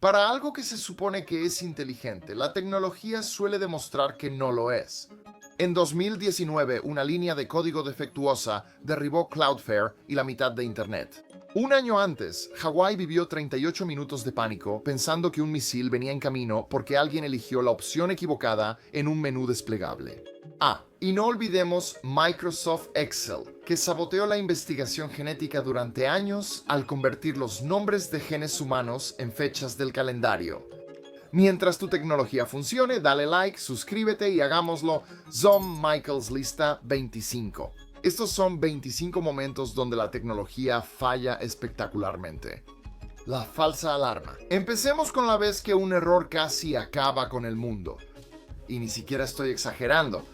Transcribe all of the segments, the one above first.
Para algo que se supone que es inteligente, la tecnología suele demostrar que no lo es. En 2019, una línea de código defectuosa derribó Cloudflare y la mitad de Internet. Un año antes, Hawái vivió 38 minutos de pánico pensando que un misil venía en camino porque alguien eligió la opción equivocada en un menú desplegable. Y no olvidemos Microsoft Excel, que saboteó la investigación genética durante años al convertir los nombres de genes humanos en fechas del calendario. Mientras tu tecnología funcione, dale like, suscríbete y hagámoslo Zom Michaels Lista 25. Estos son 25 momentos donde la tecnología falla espectacularmente. La falsa alarma. Empecemos con la vez que un error casi acaba con el mundo. Y ni siquiera estoy exagerando.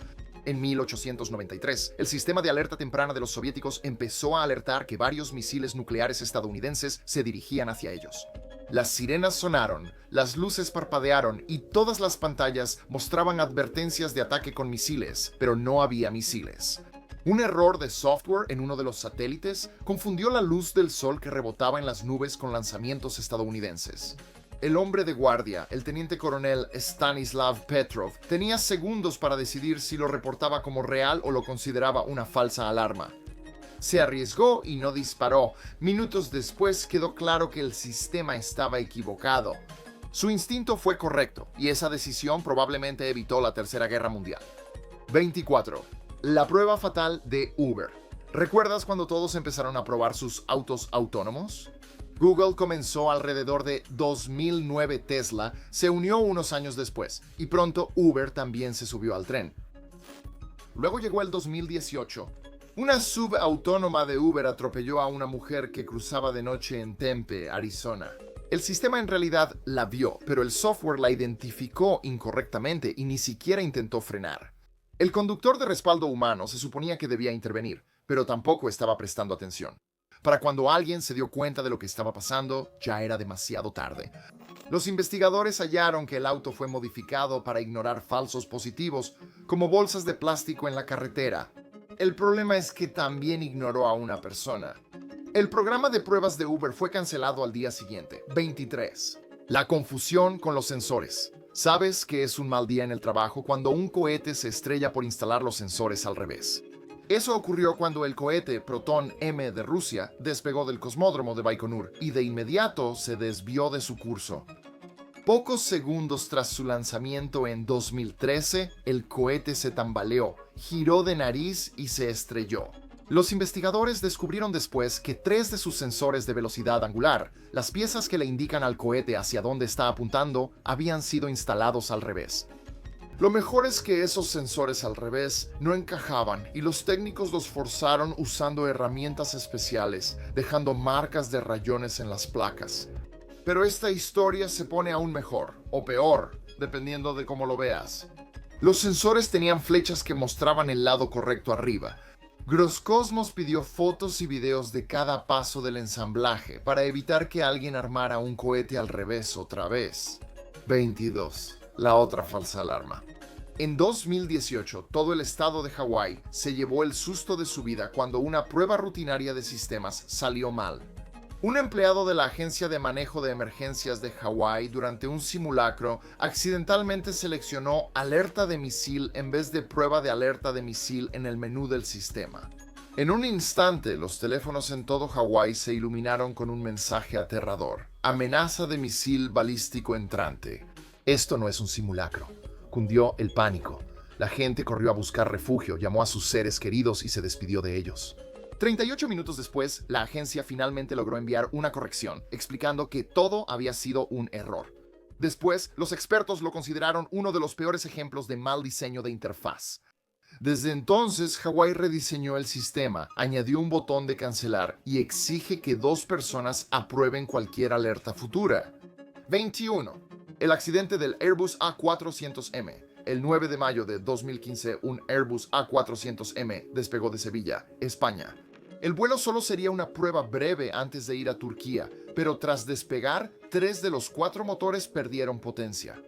En 1893, el sistema de alerta temprana de los soviéticos empezó a alertar que varios misiles nucleares estadounidenses se dirigían hacia ellos. Las sirenas sonaron, las luces parpadearon y todas las pantallas mostraban advertencias de ataque con misiles, pero no había misiles. Un error de software en uno de los satélites confundió la luz del sol que rebotaba en las nubes con lanzamientos estadounidenses. El hombre de guardia, el teniente coronel Stanislav Petrov, tenía segundos para decidir si lo reportaba como real o lo consideraba una falsa alarma. Se arriesgó y no disparó. Minutos después quedó claro que el sistema estaba equivocado. Su instinto fue correcto y esa decisión probablemente evitó la Tercera Guerra Mundial. 24. La prueba fatal de Uber. ¿Recuerdas cuando todos empezaron a probar sus autos autónomos? Google comenzó alrededor de 2009, Tesla se unió unos años después y pronto Uber también se subió al tren. Luego llegó el 2018. Una subautónoma de Uber atropelló a una mujer que cruzaba de noche en Tempe, Arizona. El sistema en realidad la vio, pero el software la identificó incorrectamente y ni siquiera intentó frenar. El conductor de respaldo humano se suponía que debía intervenir, pero tampoco estaba prestando atención. Para cuando alguien se dio cuenta de lo que estaba pasando, ya era demasiado tarde. Los investigadores hallaron que el auto fue modificado para ignorar falsos positivos, como bolsas de plástico en la carretera. El problema es que también ignoró a una persona. El programa de pruebas de Uber fue cancelado al día siguiente, 23. La confusión con los sensores. ¿Sabes que es un mal día en el trabajo cuando un cohete se estrella por instalar los sensores al revés? Eso ocurrió cuando el cohete Proton M de Rusia despegó del cosmódromo de Baikonur y de inmediato se desvió de su curso. Pocos segundos tras su lanzamiento en 2013, el cohete se tambaleó, giró de nariz y se estrelló. Los investigadores descubrieron después que 3 de sus sensores de velocidad angular, las piezas que le indican al cohete hacia dónde está apuntando, habían sido instalados al revés. Lo mejor es que esos sensores al revés no encajaban y los técnicos los forzaron usando herramientas especiales, dejando marcas de rayones en las placas. Pero esta historia se pone aún mejor, o peor, dependiendo de cómo lo veas. Los sensores tenían flechas que mostraban el lado correcto arriba. Groscosmos pidió fotos y videos de cada paso del ensamblaje para evitar que alguien armara un cohete al revés otra vez. 22. La otra falsa alarma. En 2018, todo el estado de Hawái se llevó el susto de su vida cuando una prueba rutinaria de sistemas salió mal. Un empleado de la Agencia de Manejo de Emergencias de Hawái durante un simulacro accidentalmente seleccionó alerta de misil en vez de prueba de alerta de misil en el menú del sistema. En un instante, los teléfonos en todo Hawái se iluminaron con un mensaje aterrador. Amenaza de misil balístico entrante. Esto no es un simulacro. Cundió el pánico. La gente corrió a buscar refugio, llamó a sus seres queridos y se despidió de ellos. 38 minutos después, la agencia finalmente logró enviar una corrección, explicando que todo había sido un error. Después, los expertos lo consideraron uno de los peores ejemplos de mal diseño de interfaz. Desde entonces, Hawái rediseñó el sistema, añadió un botón de cancelar y exige que 2 personas aprueben cualquier alerta futura. 21. El accidente del Airbus A400M. El 9 de mayo de 2015, un Airbus A400M despegó de Sevilla, España. El vuelo solo sería una prueba breve antes de ir a Turquía, pero tras despegar, 3 de los 4 motores perdieron potencia.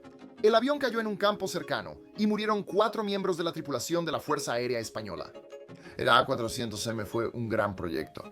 El avión cayó en un campo cercano y murieron 4 miembros de la tripulación de la Fuerza Aérea Española. El A400M fue un gran proyecto.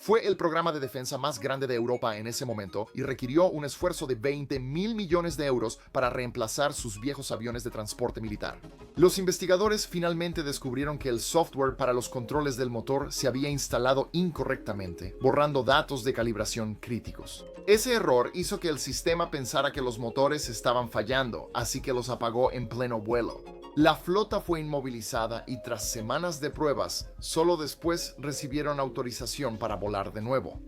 Fue el programa de defensa más grande de Europa en ese momento y requirió un esfuerzo de 20.000 millones de euros para reemplazar sus viejos aviones de transporte militar. Los investigadores finalmente descubrieron que el software para los controles del motor se había instalado incorrectamente, borrando datos de calibración críticos. Ese error hizo que el sistema pensara que los motores estaban fallando, así que los apagó en pleno vuelo. La flota fue inmovilizada y tras semanas de pruebas, solo después recibieron autorización para volar de nuevo.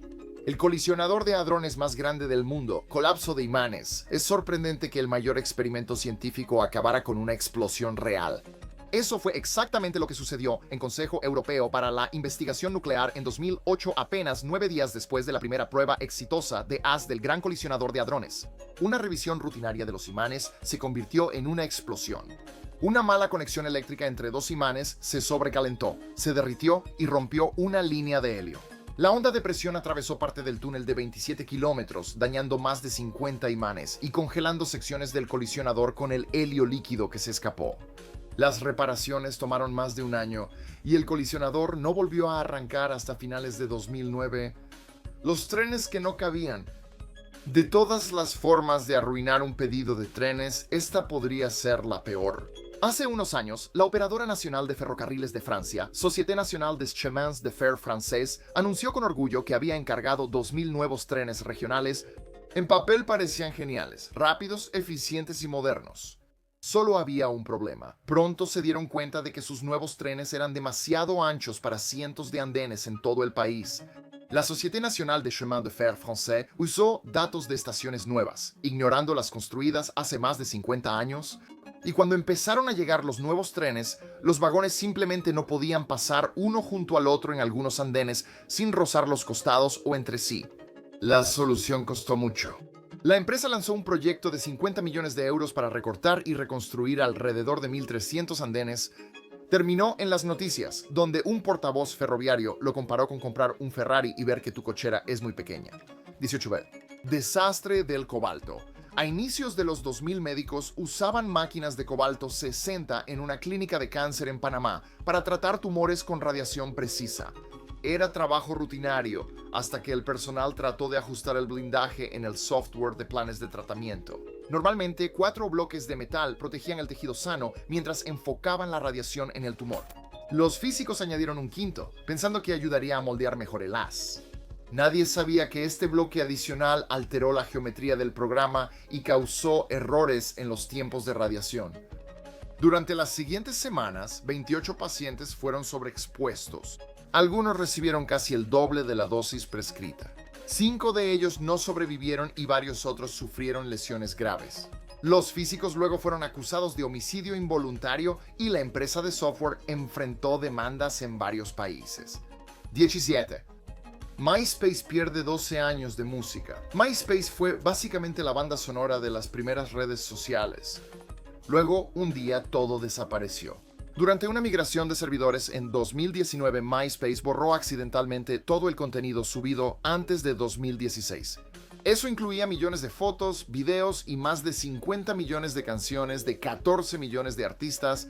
El colisionador de hadrones más grande del mundo, colapso de imanes. Es sorprendente que el mayor experimento científico acabara con una explosión real. Eso fue exactamente lo que sucedió en Consejo Europeo para la Investigación Nuclear en 2008, apenas 9 días después de la primera prueba exitosa de haz del gran colisionador de hadrones. Una revisión rutinaria de los imanes se convirtió en una explosión. Una mala conexión eléctrica entre dos imanes se sobrecalentó, se derritió y rompió una línea de helio. La onda de presión atravesó parte del túnel de 27 kilómetros, dañando más de 50 imanes y congelando secciones del colisionador con el helio líquido que se escapó. Las reparaciones tomaron más de un año y el colisionador no volvió a arrancar hasta finales de 2009. Los trenes que no cabían. De todas las formas de arruinar un pedido de trenes, esta podría ser la peor. Hace unos años, la Operadora Nacional de Ferrocarriles de Francia, Société Nationale des Chemins de Fer Français, anunció con orgullo que había encargado 2.000 nuevos trenes regionales. En papel parecían geniales, rápidos, eficientes y modernos. Solo había un problema. Pronto se dieron cuenta de que sus nuevos trenes eran demasiado anchos para cientos de andenes en todo el país. La Société Nationale des Chemins de Fer Français usó datos de estaciones nuevas, ignorando las construidas hace más de 50 años. Y cuando empezaron a llegar los nuevos trenes, los vagones simplemente no podían pasar uno junto al otro en algunos andenes sin rozar los costados o entre sí. La solución costó mucho. La empresa lanzó un proyecto de 50 millones de euros para recortar y reconstruir alrededor de 1.300 andenes. Terminó en las noticias, donde un portavoz ferroviario lo comparó con comprar un Ferrari y ver que tu cochera es muy pequeña. 18b. Desastre del cobalto. A inicios de los 2000, médicos usaban máquinas de cobalto 60 en una clínica de cáncer en Panamá para tratar tumores con radiación precisa. Era trabajo rutinario, hasta que el personal trató de ajustar el blindaje en el software de planes de tratamiento. Normalmente, 4 bloques de metal protegían el tejido sano mientras enfocaban la radiación en el tumor. Los físicos añadieron un quinto, pensando que ayudaría a moldear mejor el haz. Nadie sabía que este bloque adicional alteró la geometría del programa y causó errores en los tiempos de radiación. Durante las siguientes semanas, 28 pacientes fueron sobreexpuestos. Algunos recibieron casi el doble de la dosis prescrita. 5 de ellos no sobrevivieron y varios otros sufrieron lesiones graves. Los físicos luego fueron acusados de homicidio involuntario y la empresa de software enfrentó demandas en varios países. 17. MySpace pierde 12 años de música. MySpace fue básicamente la banda sonora de las primeras redes sociales. Luego, un día, todo desapareció. Durante una migración de servidores en 2019, MySpace borró accidentalmente todo el contenido subido antes de 2016. Eso incluía millones de fotos, videos y más de 50 millones de canciones de 14 millones de artistas.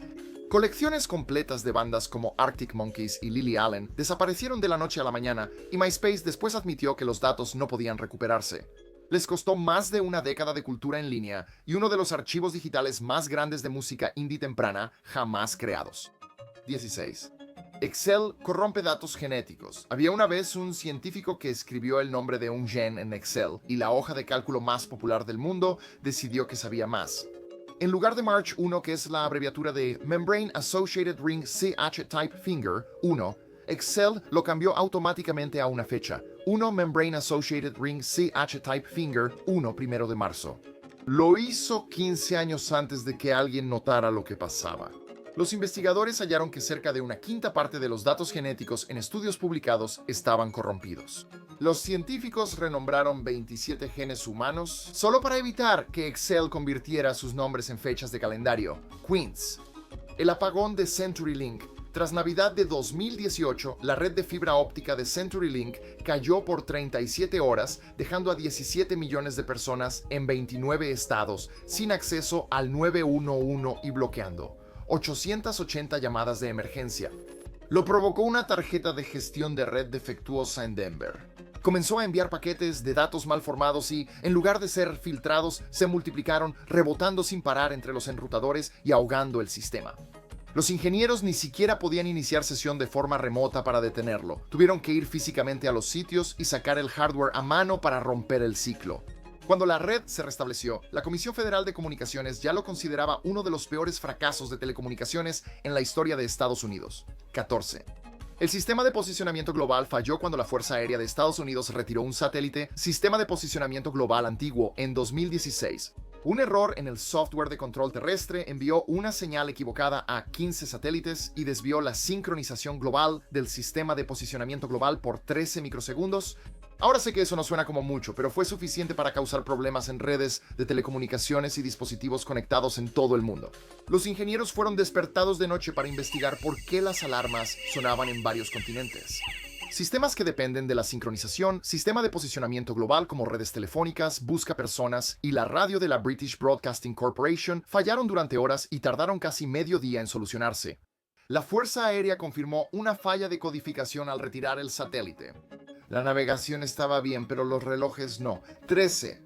Colecciones completas de bandas como Arctic Monkeys y Lily Allen desaparecieron de la noche a la mañana y MySpace después admitió que los datos no podían recuperarse. Les costó más de una década de cultura en línea y uno de los archivos digitales más grandes de música indie temprana jamás creados. 16. Excel corrompe datos genéticos. Había una vez un científico que escribió el nombre de un gen en Excel y la hoja de cálculo más popular del mundo decidió que sabía más. En lugar de March 1, que es la abreviatura de Membrane Associated Ring CH Type Finger 1, Excel lo cambió automáticamente a una fecha, 1 Membrane Associated Ring CH Type Finger 1 de marzo. Lo hizo 15 años antes de que alguien notara lo que pasaba. Los investigadores hallaron que cerca de una quinta parte de los datos genéticos en estudios publicados estaban corrompidos. Los científicos renombraron 27 genes humanos solo para evitar que Excel convirtiera sus nombres en fechas de calendario. Queens. El apagón de CenturyLink. Tras Navidad de 2018, la red de fibra óptica de CenturyLink cayó por 37 horas, dejando a 17 millones de personas en 29 estados sin acceso al 911 y bloqueando 880 llamadas de emergencia. Lo provocó una tarjeta de gestión de red defectuosa en Denver. Comenzó a enviar paquetes de datos mal formados y, en lugar de ser filtrados, se multiplicaron, rebotando sin parar entre los enrutadores y ahogando el sistema. Los ingenieros ni siquiera podían iniciar sesión de forma remota para detenerlo. Tuvieron que ir físicamente a los sitios y sacar el hardware a mano para romper el ciclo. Cuando la red se restableció, la Comisión Federal de Comunicaciones ya lo consideraba uno de los peores fracasos de telecomunicaciones en la historia de Estados Unidos. 14. El sistema de posicionamiento global falló cuando la Fuerza Aérea de Estados Unidos retiró un satélite sistema de posicionamiento global antiguo en 2016. Un error en el software de control terrestre envió una señal equivocada a 15 satélites y desvió la sincronización global del sistema de posicionamiento global por 13 microsegundos. Ahora sé que eso no suena como mucho, pero fue suficiente para causar problemas en redes de telecomunicaciones y dispositivos conectados en todo el mundo. Los ingenieros fueron despertados de noche para investigar por qué las alarmas sonaban en varios continentes. Sistemas que dependen de la sincronización, sistema de posicionamiento global como redes telefónicas, buscapersonas y la radio de la British Broadcasting Corporation fallaron durante horas y tardaron casi medio día en solucionarse. La Fuerza Aérea confirmó una falla de codificación al retirar el satélite. La navegación estaba bien, pero los relojes no. 13.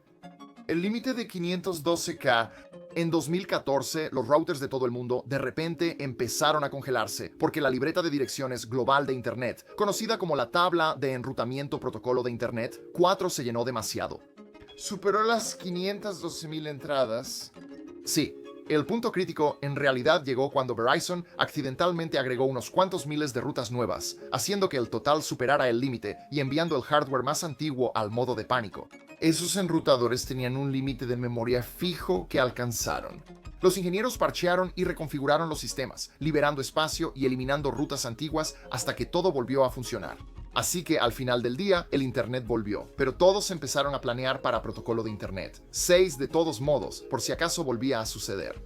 El límite de 512K. En 2014, los routers de todo el mundo de repente empezaron a congelarse porque la libreta de direcciones global de Internet, conocida como la tabla de enrutamiento protocolo de Internet, 4 se llenó demasiado. ¿Superó las 512.000 entradas? Sí. El punto crítico en realidad llegó cuando Verizon accidentalmente agregó unos cuantos miles de rutas nuevas, haciendo que el total superara el límite y enviando el hardware más antiguo al modo de pánico. Esos enrutadores tenían un límite de memoria fijo que alcanzaron. Los ingenieros parchearon y reconfiguraron los sistemas, liberando espacio y eliminando rutas antiguas hasta que todo volvió a funcionar. Así que al final del día, el Internet volvió, pero todos empezaron a planear para protocolo de Internet. 6 de todos modos, por si acaso volvía a suceder.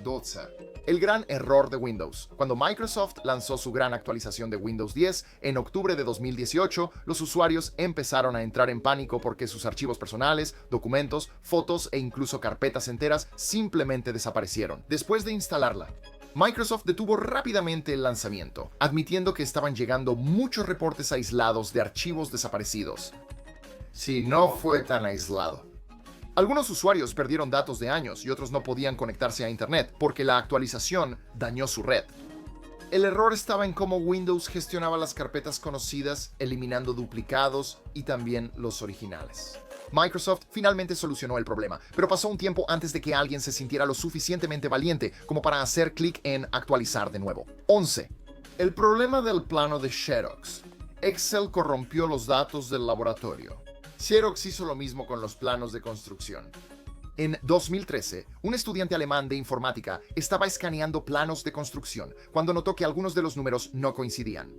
12. El gran error de Windows. Cuando Microsoft lanzó su gran actualización de Windows 10 en octubre de 2018, los usuarios empezaron a entrar en pánico porque sus archivos personales, documentos, fotos e incluso carpetas enteras simplemente desaparecieron. Después de instalarla, Microsoft detuvo rápidamente el lanzamiento, admitiendo que estaban llegando muchos reportes aislados de archivos desaparecidos. Sí, no fue tan aislado. Algunos usuarios perdieron datos de años y otros no podían conectarse a Internet porque la actualización dañó su red. El error estaba en cómo Windows gestionaba las carpetas conocidas, eliminando duplicados y también los originales. Microsoft finalmente solucionó el problema, pero pasó un tiempo antes de que alguien se sintiera lo suficientemente valiente como para hacer clic en actualizar de nuevo. 11. El problema del plano de Xerox. Excel corrompió los datos del laboratorio. Xerox hizo lo mismo con los planos de construcción. En 2013, un estudiante alemán de informática estaba escaneando planos de construcción cuando notó que algunos de los números no coincidían.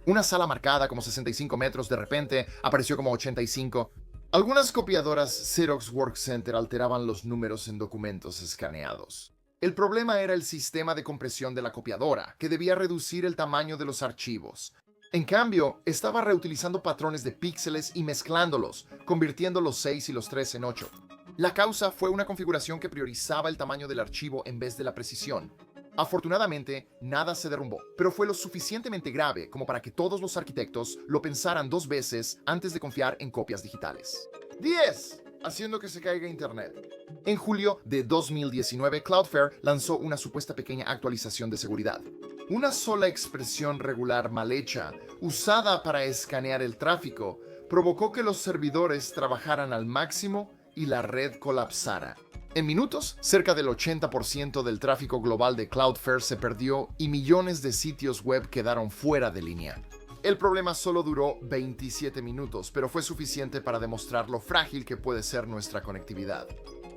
Una sala marcada como 65 metros de repente apareció como 85. Algunas copiadoras Xerox Work Center alteraban los números en documentos escaneados. El problema era el sistema de compresión de la copiadora, que debía reducir el tamaño de los archivos. En cambio, estaba reutilizando patrones de píxeles y mezclándolos, convirtiendo los 6 y los 3 en 8. La causa fue una configuración que priorizaba el tamaño del archivo en vez de la precisión. Afortunadamente, nada se derrumbó, pero fue lo suficientemente grave como para que todos los arquitectos lo pensaran 2 veces antes de confiar en copias digitales. 10. Haciendo que se caiga Internet. En julio de 2019, Cloudflare lanzó una supuesta pequeña actualización de seguridad. Una sola expresión regular mal hecha, usada para escanear el tráfico, provocó que los servidores trabajaran al máximo y la red colapsara. En minutos, cerca del 80% del tráfico global de Cloudflare se perdió y millones de sitios web quedaron fuera de línea. El problema solo duró 27 minutos, pero fue suficiente para demostrar lo frágil que puede ser nuestra conectividad.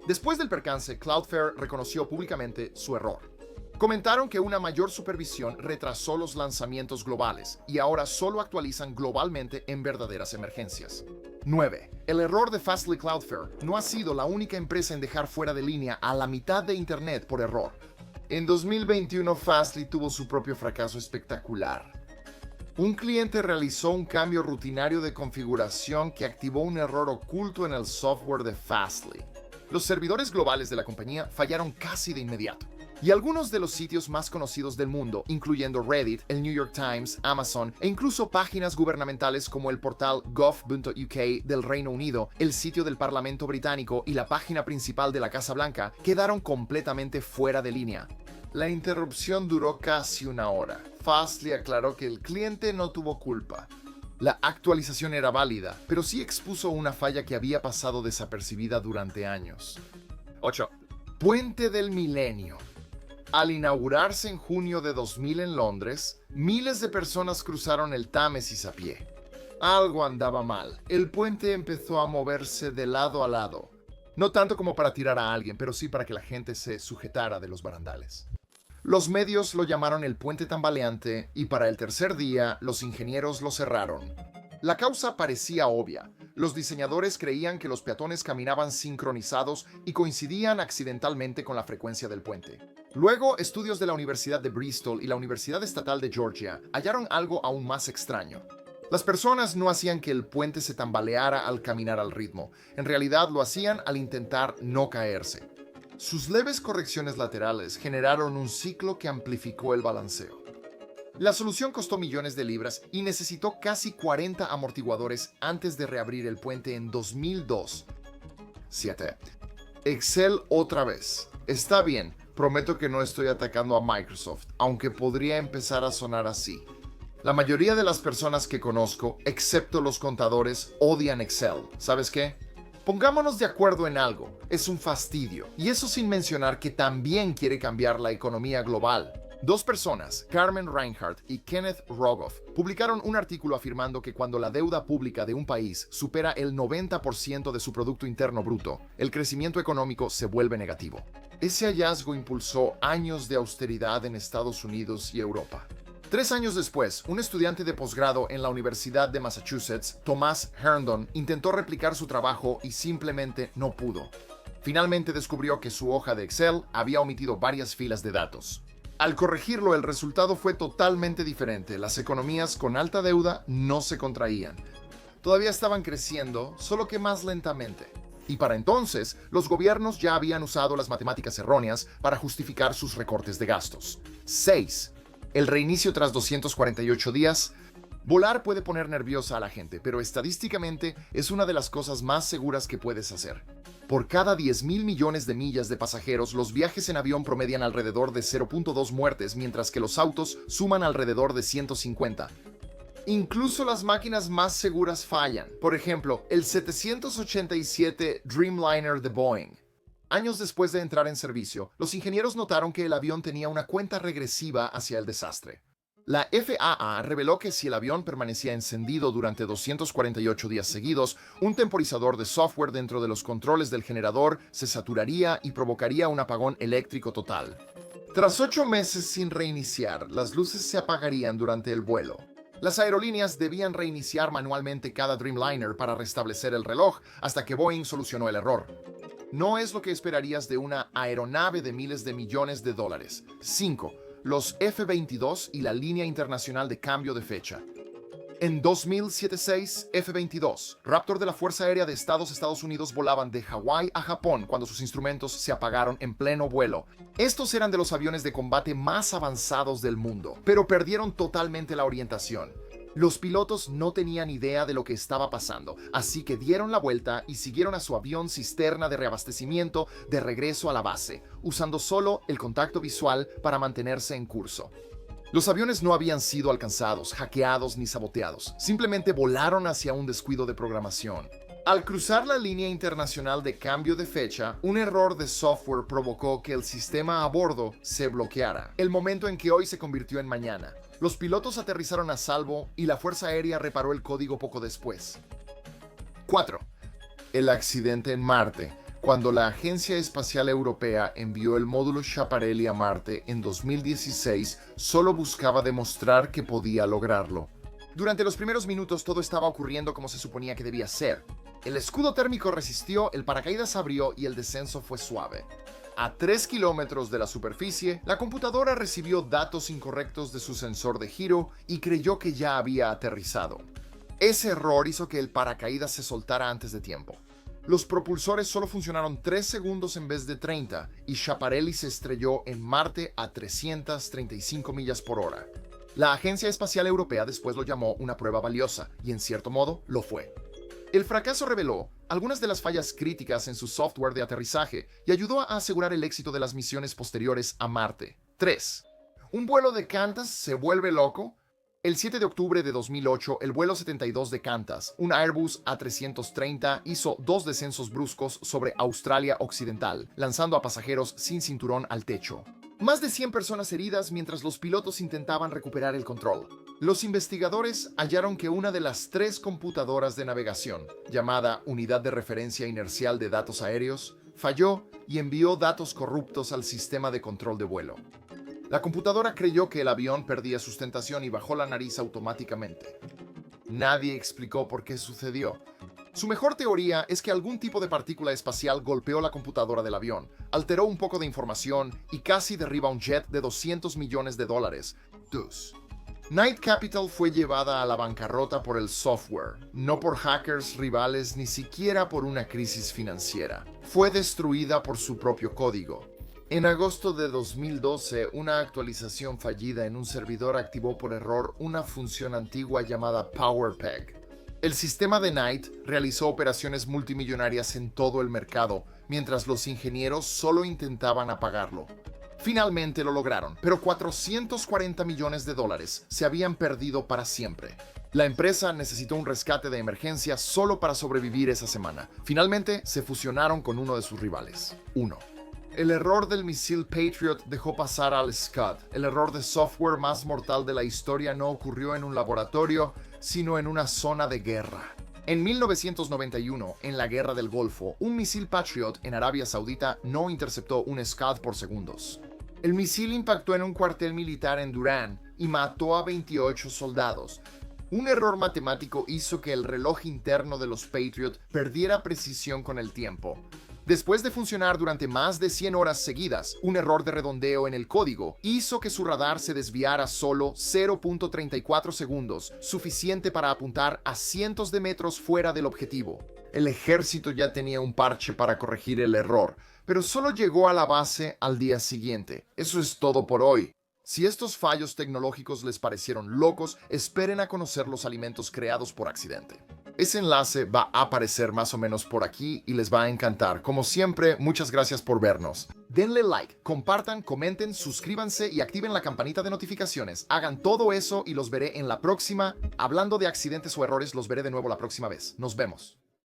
Después del percance, Cloudflare reconoció públicamente su error. Comentaron que una mayor supervisión retrasó los lanzamientos globales y ahora solo actualizan globalmente en verdaderas emergencias. 9. El error de Fastly Cloudflare no ha sido la única empresa en dejar fuera de línea a la mitad de Internet por error. En 2021, Fastly tuvo su propio fracaso espectacular. Un cliente realizó un cambio rutinario de configuración que activó un error oculto en el software de Fastly. Los servidores globales de la compañía fallaron casi de inmediato. Y algunos de los sitios más conocidos del mundo, incluyendo Reddit, el New York Times, Amazon e incluso páginas gubernamentales como el portal gov.uk del Reino Unido, el sitio del Parlamento británico y la página principal de la Casa Blanca, quedaron completamente fuera de línea. La interrupción duró casi una hora. Fastly aclaró que el cliente no tuvo culpa. La actualización era válida, pero sí expuso una falla que había pasado desapercibida durante años. 8. Puente del Milenio. Al inaugurarse en junio de 2000 en Londres, miles de personas cruzaron el Támesis a pie. Algo andaba mal. El puente empezó a moverse de lado a lado. No tanto como para tirar a alguien, pero sí para que la gente se sujetara de los barandales. Los medios lo llamaron el puente tambaleante y para el tercer día los ingenieros lo cerraron. La causa parecía obvia. Los diseñadores creían que los peatones caminaban sincronizados y coincidían accidentalmente con la frecuencia del puente. Luego, estudios de la Universidad de Bristol y la Universidad Estatal de Georgia hallaron algo aún más extraño. Las personas no hacían que el puente se tambaleara al caminar al ritmo. En realidad lo hacían al intentar no caerse. Sus leves correcciones laterales generaron un ciclo que amplificó el balanceo. La solución costó millones de libras y necesitó casi 40 amortiguadores antes de reabrir el puente en 2002. 7. Excel otra vez. Está bien, prometo que no estoy atacando a Microsoft, aunque podría empezar a sonar así. La mayoría de las personas que conozco, excepto los contadores, odian Excel. ¿Sabes qué? Pongámonos de acuerdo en algo. Es un fastidio. Y eso sin mencionar que también quiere cambiar la economía global. Dos personas, Carmen Reinhardt y Kenneth Rogoff, publicaron un artículo afirmando que cuando la deuda pública de un país supera el 90% de su Producto Interno Bruto, el crecimiento económico se vuelve negativo. Ese hallazgo impulsó años de austeridad en Estados Unidos y Europa. 3 años después, un estudiante de posgrado en la Universidad de Massachusetts, Thomas Herndon, intentó replicar su trabajo y simplemente no pudo. Finalmente descubrió que su hoja de Excel había omitido varias filas de datos. Al corregirlo, el resultado fue totalmente diferente. Las economías con alta deuda no se contraían. Todavía estaban creciendo, solo que más lentamente. Y para entonces, los gobiernos ya habían usado las matemáticas erróneas para justificar sus recortes de gastos. 6. El reinicio tras 248 días. Volar puede poner nerviosa a la gente, pero estadísticamente es una de las cosas más seguras que puedes hacer. Por cada 10.000 millones de millas de pasajeros, los viajes en avión promedian alrededor de 0.2 muertes, mientras que los autos suman alrededor de 150. Incluso las máquinas más seguras fallan. Por ejemplo, el 787 Dreamliner de Boeing. Años después de entrar en servicio, los ingenieros notaron que el avión tenía una cuenta regresiva hacia el desastre. La FAA reveló que si el avión permanecía encendido durante 248 días seguidos, un temporizador de software dentro de los controles del generador se saturaría y provocaría un apagón eléctrico total. Tras 8 meses sin reiniciar, las luces se apagarían durante el vuelo. Las aerolíneas debían reiniciar manualmente cada Dreamliner para restablecer el reloj hasta que Boeing solucionó el error. No es lo que esperarías de una aeronave de miles de millones de dólares. 5. Los F-22 y la línea internacional de cambio de fecha. En 2007-6, F-22, Raptor de la Fuerza Aérea de Estados Unidos volaban de Hawái a Japón cuando sus instrumentos se apagaron en pleno vuelo. Estos eran de los aviones de combate más avanzados del mundo, pero perdieron totalmente la orientación. Los pilotos no tenían idea de lo que estaba pasando, así que dieron la vuelta y siguieron a su avión cisterna de reabastecimiento de regreso a la base, usando solo el contacto visual para mantenerse en curso. Los aviones no habían sido alcanzados, hackeados ni saboteados, simplemente volaron hacia un descuido de programación. Al cruzar la línea internacional de cambio de fecha, un error de software provocó que el sistema a bordo se bloqueara, el momento en que hoy se convirtió en mañana. Los pilotos aterrizaron a salvo y la Fuerza Aérea reparó el código poco después. 4. El accidente en Marte. Cuando la Agencia Espacial Europea envió el módulo Schiaparelli a Marte en 2016, solo buscaba demostrar que podía lograrlo. Durante los primeros minutos todo estaba ocurriendo como se suponía que debía ser. El escudo térmico resistió, el paracaídas abrió y el descenso fue suave. A 3 kilómetros de la superficie, la computadora recibió datos incorrectos de su sensor de giro y creyó que ya había aterrizado. Ese error hizo que el paracaídas se soltara antes de tiempo. Los propulsores solo funcionaron 3 segundos en vez de 30 y Schiaparelli se estrelló en Marte a 335 millas por hora. La Agencia Espacial Europea después lo llamó una prueba valiosa, y en cierto modo lo fue. El fracaso reveló algunas de las fallas críticas en su software de aterrizaje y ayudó a asegurar el éxito de las misiones posteriores a Marte. 3. ¿Un vuelo de Qantas se vuelve loco? El 7 de octubre de 2008, el vuelo 72 de Qantas, un Airbus A330, hizo 2 descensos bruscos sobre Australia Occidental, lanzando a pasajeros sin cinturón al techo. Más de 100 personas heridas mientras los pilotos intentaban recuperar el control. Los investigadores hallaron que una de las 3 computadoras de navegación, llamada Unidad de Referencia Inercial de Datos Aéreos, falló y envió datos corruptos al sistema de control de vuelo. La computadora creyó que el avión perdía sustentación y bajó la nariz automáticamente. Nadie explicó por qué sucedió. Su mejor teoría es que algún tipo de partícula espacial golpeó la computadora del avión, alteró un poco de información y casi derriba un jet de $200 millones. Knight Capital fue llevada a la bancarrota por el software, no por hackers rivales ni siquiera por una crisis financiera. Fue destruida por su propio código. En agosto de 2012, una actualización fallida en un servidor activó por error una función antigua llamada PowerPeg. El sistema de Knight realizó operaciones multimillonarias en todo el mercado, mientras los ingenieros solo intentaban apagarlo. Finalmente lo lograron, pero $440 millones se habían perdido para siempre. La empresa necesitó un rescate de emergencia solo para sobrevivir esa semana. Finalmente se fusionaron con uno de sus rivales. 1. El error del misil Patriot dejó pasar al Scud. El error de software más mortal de la historia no ocurrió en un laboratorio, sino en una zona de guerra. En 1991, en la Guerra del Golfo, un misil Patriot en Arabia Saudita no interceptó un Scud por segundos. El misil impactó en un cuartel militar en Durán y mató a 28 soldados. Un error matemático hizo que el reloj interno de los Patriot perdiera precisión con el tiempo. Después de funcionar durante más de 100 horas seguidas, un error de redondeo en el código hizo que su radar se desviara solo 0.34 segundos, suficiente para apuntar a cientos de metros fuera del objetivo. El ejército ya tenía un parche para corregir el error, pero solo llegó a la base al día siguiente. Eso es todo por hoy. Si estos fallos tecnológicos les parecieron locos, esperen a conocer los alimentos creados por accidente. Ese enlace va a aparecer más o menos por aquí y les va a encantar. Como siempre, muchas gracias por vernos. Denle like, compartan, comenten, suscríbanse y activen la campanita de notificaciones. Hagan todo eso y los veré en la próxima. Hablando de accidentes o errores, los veré de nuevo la próxima vez. Nos vemos.